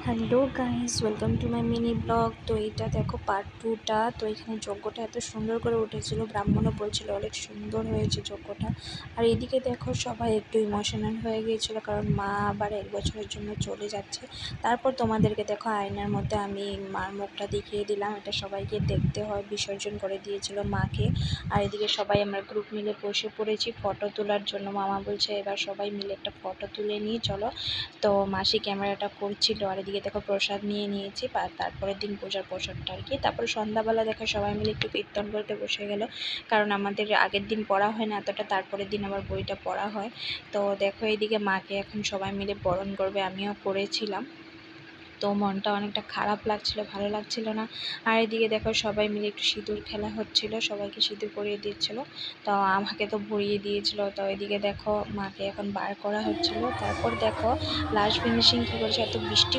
Hello guys, welcome to my mini blog. তো এইটা দেখো পার্ট 2টা। তো এখানে যজ্ঞটা এত সুন্দর করে উঠেছিল, ব্রাহ্মণও বলছিল অনেক সুন্দর হয়েছে যজ্ঞটা। আর এদিকে দেখো সবাই একটু ইমোশনাল হয়ে গিয়েছিল, কারণ মা আবার 1 বছরের জন্য চলে যাচ্ছে। তারপর তোমাদেরকে দেখো আয়নার মধ্যে আমি মার মুখটা দেখিয়ে দিলাম, এটা সবাইকে দেখতে হয়। বিসর্জন করে দিয়েছিল মাকে। আর এদিকে সবাই আমরা গ্রুপ মিলে বসে পড়েছি ফটো তোলার জন্য। মামা বলছে এবার সবাই মিলে একটা ফটো তুলে নিয়ে চলো। তো মাসি ক্যামেরাটা করছিল, আর এদিকে দেখো প্রসাদ নিয়ে নিয়েছি। তারপরের দিন পূজার প্রসাদটা আর কি। তারপরে সন্ধ্যাবেলা দেখো সবাই মিলে একটু কীর্তন করতে বসে গেল, কারণ আমাদের আগের দিন পড়া হয় না এতটা, তারপরের দিন আবার বইটা পড়া হয়। তো দেখো এইদিকে মাকে এখন সবাই মিলে বরণ করবে, আমিও করেছিলাম। তো মনটা অনেকটা খারাপ লাগছিল, ভালো লাগছিল না। আর এদিকে দেখো সবাই মিলে একটু সিঁদুর খেলা হচ্ছিল, সবাইকে সিঁদুর পরিয়ে দিচ্ছিল। তো আমাকে তো ভরিয়ে দিয়েছিল। তো এদিকে দেখো মাকে এখন বার করা হচ্ছিল। তারপর দেখো লাস্ট ফিনিশিং কী করেছে, এত বৃষ্টি